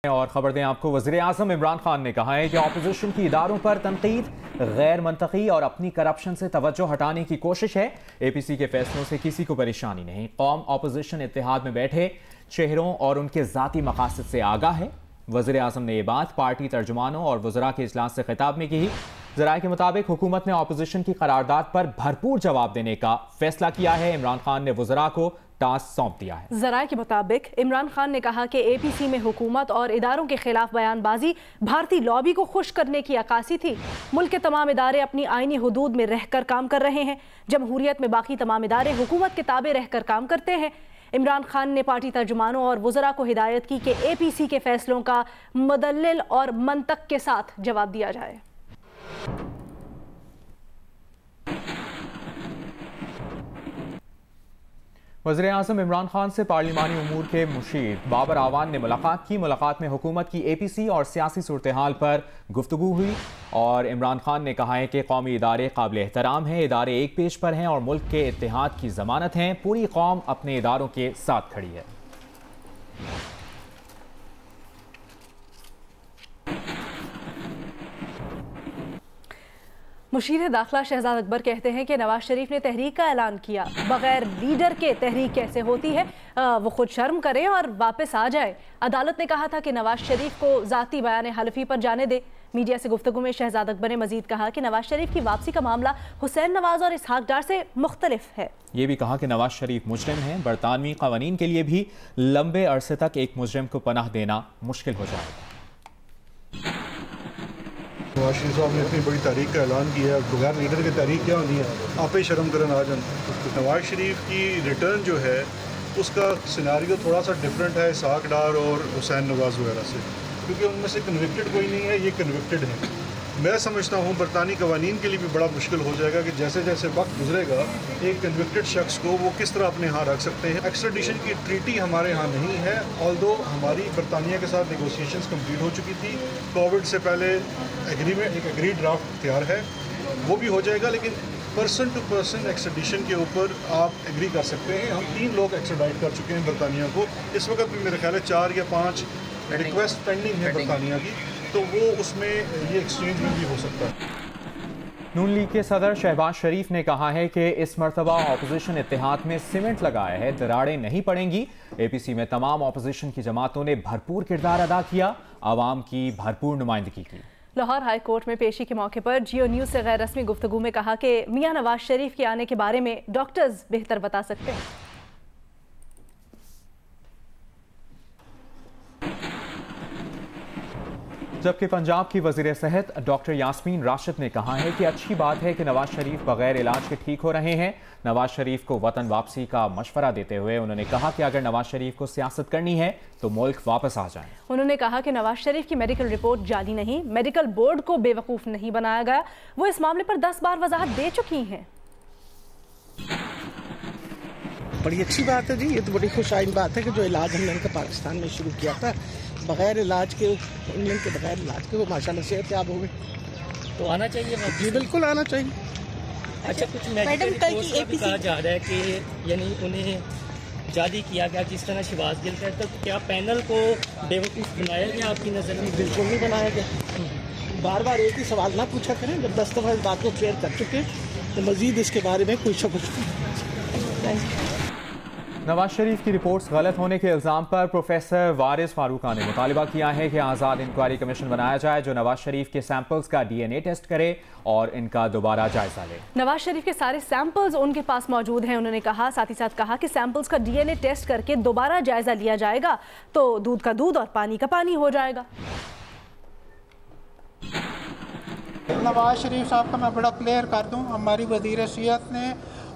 और खबर दें आपको, वज़ीर आज़म इमरान खान ने कहा है कि ऑपोजिशन की इदारों पर तनकीद गैर मंतकी और अपनी करप्शन से तवज्जो हटाने की कोशिश है। APC के फैसलों से किसी को परेशानी नहीं। कौम ऑपोजिशन इत्तेहाद में बैठे चेहरों और उनके ज़ाती मकासद से आगाह है। वज़ीर आज़म ने यह बात पार्टी तर्जुमानों और वज़रा के इजलास से खिताब में की। ज़राए के मुताबिक हुकूमत ने ऑपोजिशन की करारदाद पर भरपूर जवाब देने का फैसला किया है। इमरान खान ने वज़रा को टास्क सौंप दिया है। ज़राए के मुताबिक इमरान खान ने कहा कि APC में हुकूमत और इदारों के खिलाफ बयानबाजी भारतीय लॉबी को खुश करने की अक्कासी थी। मुल्क के तमाम इदारे अपनी आईनी हुदूद में रहकर काम कर रहे हैं। जमहूरियत में बाकी तमाम इदारे हुकूमत के ताबे रहकर काम करते हैं। इमरान खान ने पार्टी तर्जुमानों और वज़रा को हिदायत की कि APC के फैसलों का मुदल्लिल और मंतक के साथ जवाब दिया जाए। वज़ीर आज़म इमरान खान से पार्लिमानी उमूर के मुशीर बाबर आवान ने मुलाकात की। मुलाकात में हुकूमत की APC और सियासी सूरत हाल पर गुफ्तगू हुई और इमरान खान ने कहा है कि कौमी इदारे काबिल एहतराम हैं, इदारे एक पेज पर हैं और मुल्क के इत्तेहाद की ज़मानत हैं। पूरी कौम अपने इदारों के साथ खड़ी है। मुशीर दाखिला शहजाद अकबर कहते हैं कि नवाज शरीफ ने तहरीक का ऐलान किया, बगैर लीडर के तहरीक कैसे होती है, वो खुद शर्म करें और वापस आ जाए। अदालत ने कहा था कि नवाज शरीफ को ज़ाती बयान हलफी पर जाने दे। मीडिया से गुफ्तगू में शहजाद अकबर ने मजीद कहा कि नवाज शरीफ की वापसी का मामला हुसैन नवाज और इसहाक डार से मुख्तलिफ है। ये भी कहा कि नवाज शरीफ मुजरिम हैं। बरतानवी कवानीन के लिए भी लंबे अरसे तक एक मुजरिम को पनाह देना मुश्किल हो जाएगा। नवाज शरीफ साहब ने इतनी बड़ी तारीख का ऐलान किया है, बगैर लीडर की तारीख क्या होनी है? आप ही शर्म करन आ जान। नवाज शरीफ की रिटर्न जो है उसका सिनारियो थोड़ा सा डिफरेंट है इसहाक डार और हुसैन नवाज वगैरह से, क्योंकि उनमें से कन्विक्टेड कोई नहीं है, ये कन्विक्टेड है। मैं समझता हूँ बरतानी कवानीन के लिए भी बड़ा मुश्किल हो जाएगा कि जैसे जैसे वक्त गुजरेगा एक कन्विक्टेड शख्स को वो किस तरह अपने यहाँ रख सकते हैं। एक्स्ट्राडिशन की ट्रीटी हमारे यहाँ नहीं है, ऑल्दो हमारी बरतानिया के साथ नेगोशिएशंस कंप्लीट हो चुकी थी। कोविड से पहले एग्रीमेंट, एक एग्री ड्राफ्ट तैयार है, वो भी हो जाएगा। लेकिन पर्सन टू पर्सन एक्स्ट्राडिशन के ऊपर आप एग्री कर सकते हैं। हम 3 लोग एक्स्ट्राडाइट कर चुके हैं बरतानिया को। इस वक्त भी मेरे ख्याल है 4 या 5 रिक्वेस्ट पेंडिंग है बरतानिया की, तो वो उसमें ये एक्सचेंज भी हो सकता है। नून लीग के सदर शहबाज शरीफ ने कहा है कि इस मरतबा ऑपोजिशन इत्तेहाद में सीमेंट लगाया है, दरारें नहीं पड़ेंगी। APC में तमाम ऑपोजिशन की जमातों ने भरपूर किरदार अदा किया, आवाम की भरपूर नुमाइंदगी की। लाहौर हाई कोर्ट में पेशी के मौके पर जियो न्यूज़ से गैर रस्मी गुफ्तगू में कहा कि मियां नवाज शरीफ के आने के बारे में डॉक्टर्स बेहतर बता सकते हैं। जबकि पंजाब की वज़ीर सेहत डॉक्टर यास्मीन राशिद ने कहा है कि अच्छी बात है कि नवाज शरीफ बगैर इलाज के ठीक हो रहे हैं। नवाज शरीफ को वतन वापसी का मशवरा देते हुए उन्होंने कहा कि अगर नवाज शरीफ को सियासत करनी है तो मुल्क वापस आ जाए। उन्होंने कहा कि नवाज शरीफ की मेडिकल रिपोर्ट जाली नहीं, मेडिकल बोर्ड को बेवकूफ़ नहीं बनाया गया, वो इस मामले पर 10 बार वजाहत दे चुकी हैं। बड़ी अच्छी बात है जी, ये तो बड़ी खुशाइन बात है कि जो इलाज हमने इनका पाकिस्तान में शुरू किया था बगैर इलाज के, इंग्लैंड के बगैर इलाज के, वो माशाल्लाह सेहतयाब हो गए। तो आना चाहिए जी, बिल्कुल आना चाहिए। अच्छा, कुछ मेडिकल रिपोर्ट्स में भी कहा जा रहा है कि यानी उन्हें जारी किया गया जिस तरह शहबाज गिल का, तो क्या पैनल को बेवकूफ़ बनाया गया आपकी नज़र में? बिल्कुल नहीं बनाया गया। बार बार एक ही सवाल ना पूछा करें। जब 10 दफ़ा इस बात को क्लियर कर चुके तो मज़ीद इसके बारे में कोई शक नहीं। नवाज शरीफ की रिपोर्ट्स गलत होने के इल्ज़ाम पर प्रोफेसर वारिस फारूका ने मुतालबा किया है कि आज़ाद इंक्वायरी कमीशन बनाया जाए जो नवाज शरीफ के सैंपल्स का DNA टेस्ट करे और इनका दोबारा जायजा ले। नवाज शरीफ के सारे सैंपल्स उनके पास मौजूद हैं, उन्होंने कहा। साथ ही साथ कहा कि सैंपल्स का DNA टेस्ट करके दोबारा जायजा लिया जाएगा तो दूध का दूध और पानी का पानी हो जाएगा। नवाज शरीफ साहब का मैं बड़ा क्लियर कर दूं, हमारी वज़ीर सियासत ने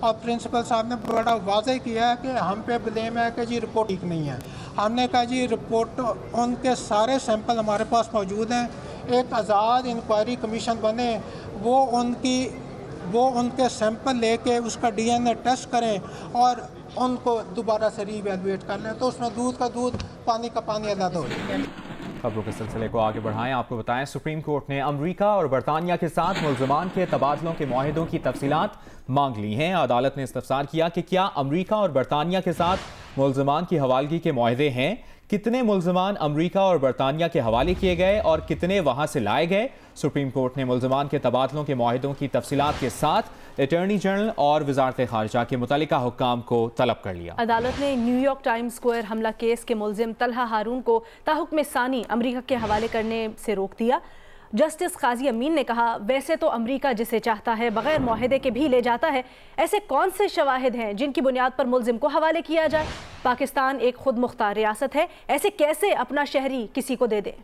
और प्रिंसिपल साहब ने बड़ा वाज़ेह किया है कि हम पे ब्लेम है कि जी रिपोर्ट ठीक नहीं है। हमने कहा जी रिपोर्ट, उनके सारे सैंपल हमारे पास मौजूद हैं। एक आज़ाद इंक्वायरी कमीशन बने, वो उनके सैंपल लेके उसका DNA टेस्ट करें और उनको दोबारा से रीवैल्यूएट कर लें, तो उसमें दूध का दूध पानी का पानी अलग हो जाए। खबरों के सिलसिले को आगे बढ़ाएं, आपको बताएं सुप्रीम कोर्ट ने अमरीका और बरतानिया के साथ मुल्ज़िमान के तबादलों के मुआहिदों की तफसीलात मांग ली हैं। अदालत ने इस्तफसार किया कि क्या अमरीका और बरतानिया के साथ मुल्ज़िमान की हवालगी के मुआहिदे हैं, कितने मुल्ज़मान अमरीका और बरतानिया के हवाले किए गए और कितने वहां से लाए गए। सुप्रीम कोर्ट ने मुल्ज़मान के तबादलों के मुआहिदों की तफसीलात के साथ अटॉर्नी जनरल और वजारत खारजा के मुतल्लिका हुक्काम को तलब कर लिया। अदालत ने न्यूयॉर्क टाइम्स स्क्वायर हमला केस के मुल्जिम तलहा हारून को ताहुक्म सानी अमरीका के हवाले करने से रोक दिया। जस्टिस काजी अमीन ने कहा, वैसे तो अमरीका जिसे चाहता है बगैर मुआहदे के भी ले जाता है। ऐसे कौन से शवाहिद हैं जिनकी बुनियाद पर मुल्जिम को हवाले किया जाए? पाकिस्तान एक खुद मुख्तार रियासत है, ऐसे कैसे अपना शहरी किसी को दे दे?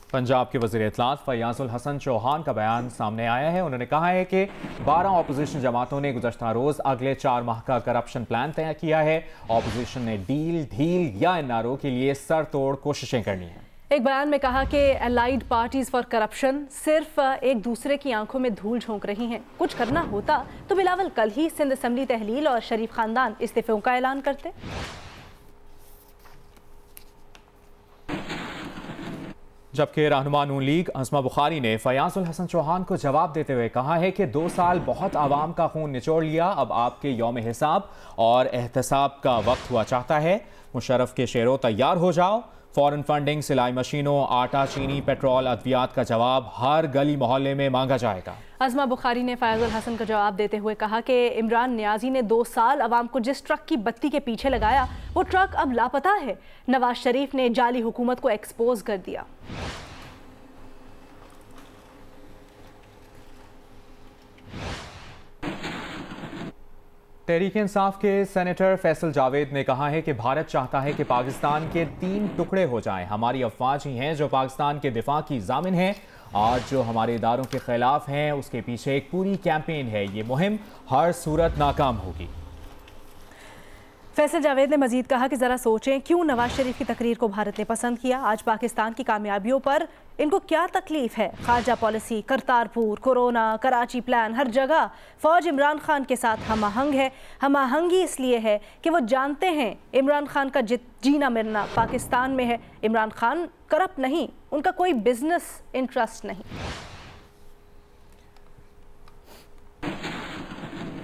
पंजाब के वज़ीर इत्तलात फयाजुल हसन चौहान का बयान सामने आया है। उन्होंने कहा है कि 12 अपोजिशन जमातों ने गुज़श्ता रोज़ अगले 4 माह का करप्शन प्लान तैयार किया है। अपोजिशन ने डील, ढील या एनआरओ के लिए सर तोड़ कोशिशें करनी हैं। एक बयान में कहा कि एलाइड पार्टीज फॉर करप्शन सिर्फ एक दूसरे की आंखों में धूल झोंक रही हैं। कुछ करना होता तो बिलावल कल ही सिंध असम्बली तहलील और शरीफ खानदान इस्तीफों का ऐलान करते। जबकि रहनुमा नून लीग हस्मा बुखारी ने फयाजुल हसन चौहान को जवाब देते हुए कहा है कि 2 साल बहुत आवाम का खून निचोड़ लिया, अब आपके यौम हिसाब और एहतसाब का वक्त हुआ चाहता है। मुशर्रफ के शेरों तैयार हो जाओ। फॉरेन फंडिंग, सिलाई मशीनों, आटा, चीनी, पेट्रोल, अद्वियात का जवाब हर गली मोहल्ले में मांगा जाएगा। अज़मा बुखारी ने फयाजुल हसन का जवाब देते हुए कहा कि इमरान नियाजी ने 2 साल अवाम को जिस ट्रक की बत्ती के पीछे लगाया वो ट्रक अब लापता है। नवाज शरीफ ने जाली हुकूमत को एक्सपोज कर दिया। तहरीक इंसाफ के सेनेटर फैसल जावेद ने कहा है कि भारत चाहता है कि पाकिस्तान के 3 टुकड़े हो जाएं। हमारी अफवाज ही हैं जो पाकिस्तान के दिफा की जामिन हैं। आज जो हमारे इदारों के खिलाफ हैं उसके पीछे एक पूरी कैंपेन है। ये मुहिम हर सूरत नाकाम होगी। फैसल जावेद ने मजीद कहा कि ज़रा सोचें क्यों नवाज शरीफ की तकरीर को भारत ने पसंद किया। आज पाकिस्तान की कामयाबियों पर इनको क्या तकलीफ है? खारजा policy, Kartarpur, corona, Karachi plan, हर जगह फौज इमरान खान के साथ हम आहंग है। हम आहंगी इसलिए है कि वो जानते हैं इमरान खान का जीना मरना पाकिस्तान में है। इमरान खान करप्ट नहीं, उनका कोई बिजनेस इंटरेस्ट नहीं।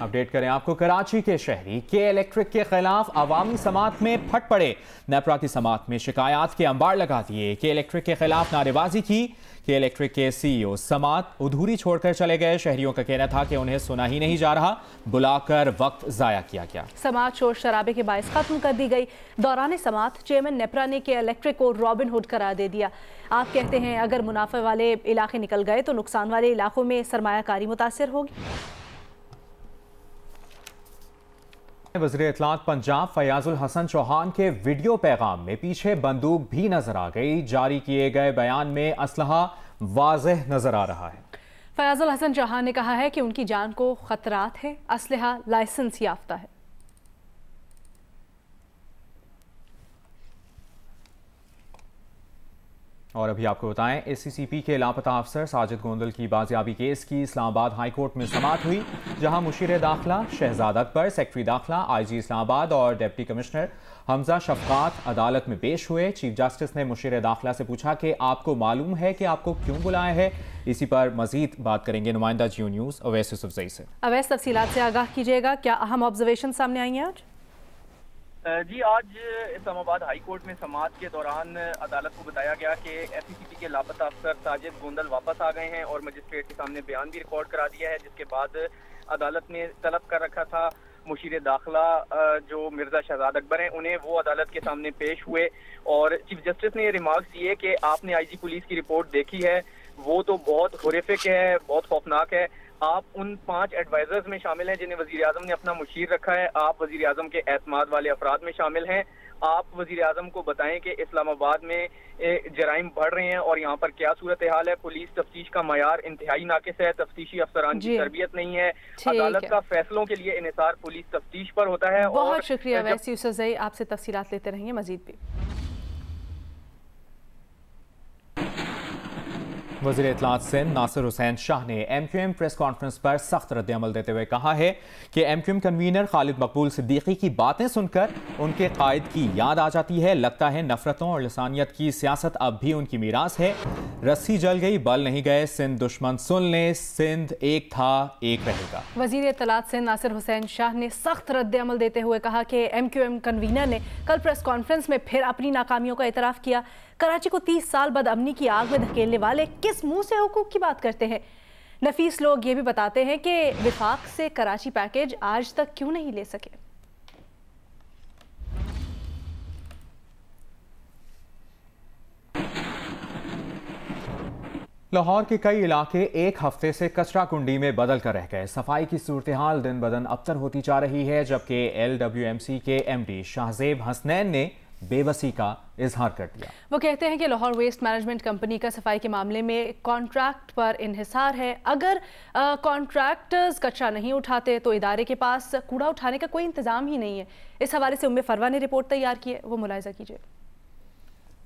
अपडेट करें आपको, कराची के शहरी के इलेक्ट्रिक के खिलाफ अवामी समात में फट पड़े। नेपरा की समात में शिकायत के अंबार लगा दिए। के इलेक्ट्रिक के खिलाफ नारेबाजी की। के इलेक्ट्रिक के सीईओ समात अधूरी छोड़कर चले गए। शहरियों का कहना था कि उन्हें सुना ही नहीं जा रहा, बुलाकर वक्त जाया किया गया। समात शोर शराबे के बायस खत्म कर दी गई। दौरान समात चेयरमैन नेपरा ने के इलेक्ट्रिक को रॉबिन हुड करार दे दिया। आप कहते हैं अगर मुनाफे वाले इलाके निकल गए तो नुकसान वाले इलाकों में सरमायाकारी मुतासिर होगी। वज़ीर इत्तलात पंजाब फयाजुल हसन चौहान के वीडियो पैगाम में पीछे बंदूक भी नजर आ गई। जारी किए गए बयान में असलहा वाज़ेह नजर आ रहा है। फयाजुल हसन चौहान ने कहा है कि उनकी जान को खतरात है, असलहा लाइसेंस याफ्ता है। और अभी आपको बताएं, एसीसीपी के लापता अफसर साजिद गोंदल की बाजियाबी केस की इस्लामाबाद हाई कोर्ट में समाअत हुई, जहां मुशीर दाखिला शहजाद अकबर, सेक्रेटरी दाखिला आईजी इस्लामाबाद और डिप्टी कमिश्नर हमजा शफकात अदालत में पेश हुए। चीफ जस्टिस ने मुशीर दाखिला से पूछा कि आपको मालूम है कि आपको क्यों बुलाया है। इसी पर मजीद बात करेंगे नुमाइंदा जियो न्यूज़ अवैस यूसुफजई से। अवैस, तफसीलात से आगाह कीजिएगा, क्या अहम ऑब्जर्वेशन सामने आई हैं आज? जी, आज इस्लामाबाद हाई कोर्ट में समाअत के दौरान अदालत को बताया गया कि एसीसीपी के लापता अफसर साजिद गोंदल वापस आ गए हैं और मजिस्ट्रेट के सामने बयान भी रिकॉर्ड करा दिया है, जिसके बाद अदालत ने तलब कर रखा था मुशीर दाखिला जो मिर्जा शहजाद अकबर हैं उन्हें वो अदालत के सामने पेश हुए। और चीफ जस्टिस ने ये रिमार्क्स दिए कि आपने आईजी पुलिस की रिपोर्ट देखी है, वो तो बहुत होरिफिक है, बहुत खौफनाक है। आप उन 5 एडवाइजर्स में शामिल हैं जिन्हें वजीर आजम ने अपना मुशीर रखा है। आप वजीर आजम के एतमाद वाले अफराद में शामिल हैं। आप वजीर आजम को बताएं कि इस्लामाबाद में जराइम बढ़ रहे हैं और यहाँ पर क्या सूरत हाल है। पुलिस तफ्तीश का मयार इंतहाई नाकिस है, तफ्तीशी अफसरान की तरबियत नहीं है। अदालत का फैसलों के लिए इन्हिसार पुलिस तफ्तीश पर होता है। बहुत शुक्रिया वैसी यूसुफजई, आपसे तफसीलात लेते रहेंगे मजीद भी। वज़ीर इत्तलात सिंध नासिर हुसैन शाह ने MQM प्रेस कॉन्फ्रेंस पर सख्त रद्द-ए-अमल देते हुए कहा है कि MQM कन्वीनर खालिद मकबूल सिद्दीकी की बातें सुनकर उनके कायद की याद आ जाती है। लगता है नफरतों और लसानियत की सियासत अब भी उनकी मीरास है। रस्सी जल गई बल नहीं गए, सिंध दुश्मन सुन ले, सिंध एक था एक रहेगा। वज़ीर इत्तलात सिंध नासिर हुसैन शाह ने सख्त रद्द-ए-अमल देते हुए कहा कि MQM कन्वीनर ने कल प्रेस कॉन्फ्रेंस में फिर अपनी नाकामियों का एतराफ़ किया। कराची को 30 साल बदअमनी की आग में धकेलने वाले किस मुंह से हुकूक की बात करते हैं। नफीस लोग ये भी बताते हैं कि विफाक से कराची पैकेज आज तक क्यों नहीं ले सके। लाहौर के कई इलाके एक हफ्ते से कचरा कुंडी में बदल कर रह गए। सफाई की सूरत हाल दिन ब दिन अबतर होती जा रही है, जबकि LWMC के MD शाहजेब हसनैन ने बेबसी का इजहार कर दिया। वो कहते हैं कि लाहौर वेस्ट मैनेजमेंट कंपनी का सफाई के मामले में कॉन्ट्रैक्ट पर इन्हिसार है। अगर कॉन्ट्रैक्टर्स कचरा नहीं उठाते तो इदारे के पास कूड़ा उठाने का कोई इंतजाम ही नहीं है। इस हवाले से उम्मे फरवा ने रिपोर्ट तैयार की है, वो मुलाहिजा कीजिए।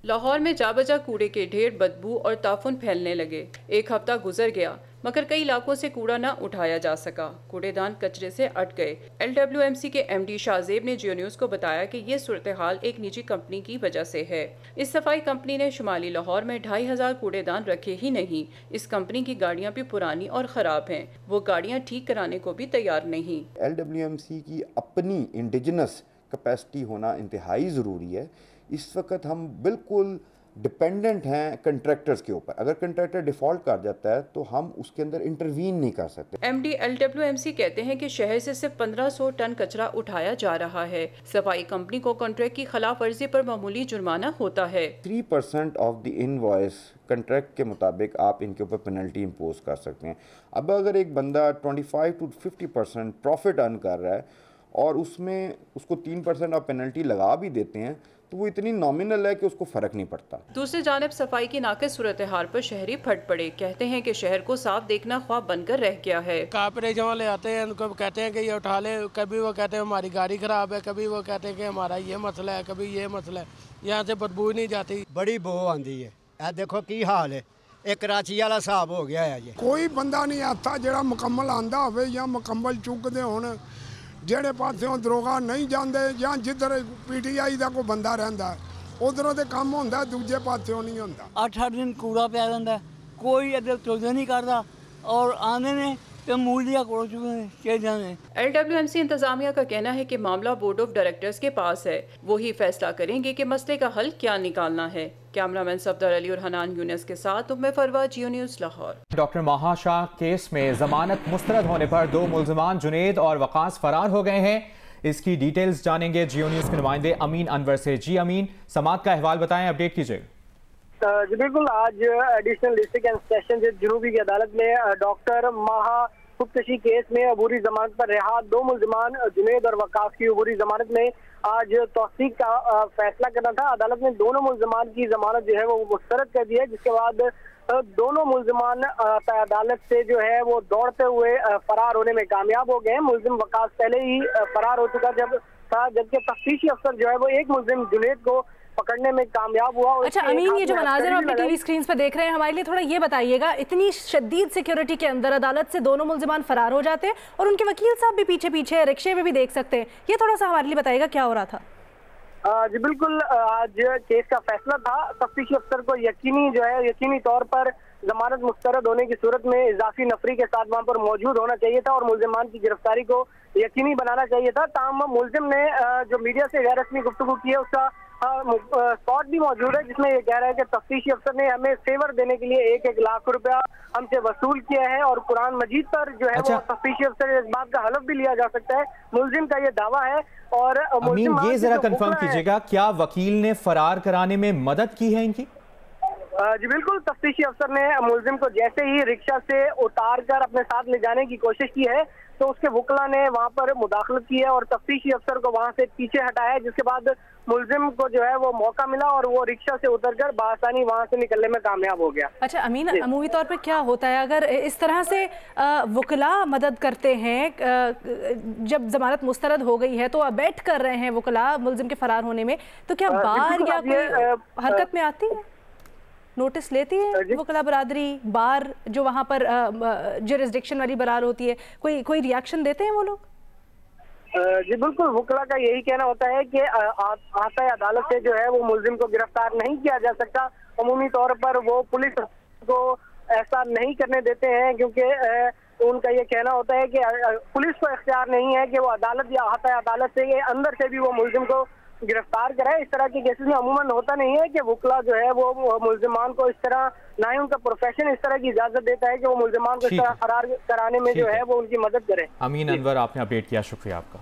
लाहौर में जाबजा कूड़े के ढेर, बदबू और ताफुन फैलने लगे। एक हफ्ता गुजर गया मगर कई इलाकों से कूड़ा न उठाया जा सका। कूड़ेदान कचरे से अट गए। LWMC के MD शाहजेब ने जियो न्यूज़ को बताया कि ये सूरत हाल एक निजी कंपनी की वजह से है। इस सफाई कंपनी ने शुमाली लाहौर में 2500 कूड़ेदान रखे ही नहीं, इस कंपनी की गाड़ियाँ भी पुरानी और ख़राब हैं। वो गाड़ियाँ ठीक कराने को भी तैयार नहीं। LWMC की अपनी इंडिजिनस कैपेसिटी होना इंतहाई ज़रूरी है। इस वक्त हम बिल्कुल डिपेंडेंट हैं कंट्रैक्टर्स के ऊपर। अगर कंट्रैक्टर डिफ़ॉल्ट कर जाता है तो हम उसके अंदर इंटरवीन नहीं कर सकते। MD LWMC कहते हैं कि शहर से सिर्फ 1500 टन कचरा उठाया जा रहा है। सफाई कंपनी को कॉन्ट्रैक्ट की खिलाफ वर्जी पर मामूली जुर्माना होता है। 3% ऑफ द इनवॉइस कंट्रैक्ट के मुताबिक आप इनके ऊपर पेनल्टी इम्पोज कर सकते हैं। अब अगर एक बंदा 25 to 50% प्रॉफिट अर्न कर रहा है और उसमें उसको 3% ऑफ पेनल्टी लगा भी देते हैं तो वो इतनी नॉमिनल है कि उसको फ़र्क नहीं पड़ता। दूसरी जानिब सफाई की नाक़िस सूरत हाल पर शहरी फट पड़े। कहते हैं कि शहर को साफ देखना ख्वाब बनकर रह गया है। कारपोरेशन वाले आते हैं, उनको कहते हैं कि ये उठा ले, कभी वो कहते हैं हमारी गाड़ी ख़राब है, कभी वो कहते हैं कि हमारा ये मसला है, कभी ये मसला है। यहाँ से बदबू नहीं जाती, बड़ी बो आती है। देखो की हाल है, एक कराची वाला हिसाब हो गया है। कोई बंदा नहीं आता जो मुकम्मल आंदा हो या मुकम्मल चुकते होने। ਜਿਹੜੇ ਪਾਸਿਓਂ ਦਰੋਗਾ ਨਹੀਂ ਜਾਂਦੇ ਜਾਂ ਜਿੱਧਰ PTI ਦਾ ਕੋਈ ਬੰਦਾ ਰਹਿੰਦਾ ਉਧਰੋਂ ਤੇ ਕੰਮ ਹੁੰਦਾ, ਦੂਜੇ ਪਾਸਿਓਂ ਨਹੀਂ ਹੁੰਦਾ। 8-8 दिन कूड़ा ਪਿਆ ਰਹਿੰਦਾ, कोई इधर तोड़े नहीं करता और आने ने तो मूलिया कोड़ चुके हैं चले जाने। LWMC इंतजामिया का कहना है कि मामला बोर्ड ऑफ डायरेक्टर्स के पास है, वही फैसला करेंगे कि मसले का हल क्या निकालना है। कैमरामैन सफदर अली और हनान यूनिस के साथ उम्मे फरवा, जियो न्यूज़ लाहौर। डॉक्टर महाशाह केस में जमानत मुस्तरद होने पर 2 मुल्जिमान जुनेद और वकास फरार हो गए हैं। इसकी डिटेल्स जानेंगे जियो न्यूज़ के नुमाइंदे अमीन अनवर से। जी अमीन, समाअत का अहवाल बताएं, अपडेट कीजिए। जी बिल्कुल, आज एडिशनल डिस्ट्रिक्ट एंड सेशन जनूबी की अदालत में डॉक्टर माहा खुदकशी केस में अबूरी जमानत पर रिहा 2 मुल्जिमान जुनेद और वकास की अबूरी जमानत में आज तौसीक का फैसला करना था। अदालत ने दोनों मुल्जिमान की जमानत जो है वो मुस्तरद कर दी है, जिसके बाद दोनों मुल्जिमान अदालत से जो है वो दौड़ते हुए फरार होने में कामयाब हो गए। मुल्जिम वकास पहले ही फरार हो चुका जबकि तफ्तीशी अफसर जो है वो एक मुल्जिम जुनेद को पकड़ने में कामयाब हुआ। अच्छा अमीन, ये जो मनाज़िर आप टीवी स्क्रीन पर देख रहे हैं, हमारे लिए थोड़ा ये बताइएगा, इतनी शदीद सिक्योरिटी के अंदर अदालत से दोनों मुल्जिमान फरार हो जाते हैं और उनके वकील साहब भी पीछे पीछे रिक्शे में भी देख सकते हैं, ये थोड़ा सा हमारे लिए बताइएगा क्या हो रहा था? जी बिल्कुल, आज केस का फैसला था। तफ्तीशी अफसर को यकीनी तौर पर जमानत मुस्तरद होने की सूरत में इजाफी नफरी के साथ वहाँ पर मौजूद होना चाहिए था और मुल्जिमान की गिरफ्तारी को यकीनी बनाना चाहिए था। ताहम मुल्जिम ने जो मीडिया से गैर रस्मी गुफ्तगू की है उसका स्पॉट भी मौजूद है, जिसमें ये कह रहा है कि तफ्तीशी अफसर ने हमें फेवर देने के लिए 1-1 लाख रुपया हमसे वसूल किया है और कुरान मजीद पर जो है वो तफ्तीशी अफसर इस बात का हलफ भी लिया जा सकता है। मुल्जिम का ये दावा है। और अमीन, ये जरा कंफर्म कीजिएगा, क्या वकील ने फरार कराने में मदद की है इनकी? जी बिल्कुल, तफ्तीशी अफसर ने मुल्जिम को जैसे ही रिक्शा से उतार कर अपने साथ ले जाने की कोशिश की है तो उसके वकला ने वहां पर मुदाखलत की है और तफ्तीशी अफसर को वहां से पीछे हटाया है, जिसके बाद मुल्जिम को जो है वो मौका मिला और वो रिक्शा से उतरकर बासानी वहां से निकलने में कामयाब हो गया। अच्छा अमीन, अमूमी तौर पर क्या होता है अगर इस तरह से वकला मदद करते हैं, जब जमानत मुस्तरद हो गई है तो अबेट कर रहे हैं वकला मुल्जिम के फरार होने में, तो क्या बार या कोई हरकत में आती है? नोटिस लेती है वकला बरादरी, बार जो वहाँ पर जुरिस्डिक्शन वाली बार होती है, कोई रिएक्शन देते हैं वो लोग? जी बिल्कुल, वकला का यही कहना होता है कि आता अदालत से जो है वो मुलजिम को गिरफ्तार नहीं किया जा सकता। अमूमी तौर पर वो पुलिस को ऐसा नहीं करने देते हैं, क्योंकि उनका ये कहना होता है कि पुलिस को इख्तियार नहीं है कि वो अदालत या आता अदालत से अंदर से भी वो मुलजिम को गिरफ्तार कराए। इस तरह के केसेस में अमूमन होता नहीं है कि वकला जो है वो मुलजिमान को इस तरह, ना ही उनका प्रोफेशन इस तरह की इजाजत देता है कि वो मुलजिमान को इस तरह फरार कराने में जो है वो उनकी मदद करे। अमीन अनवर, आपने अपडेट किया, शुक्रिया आपका।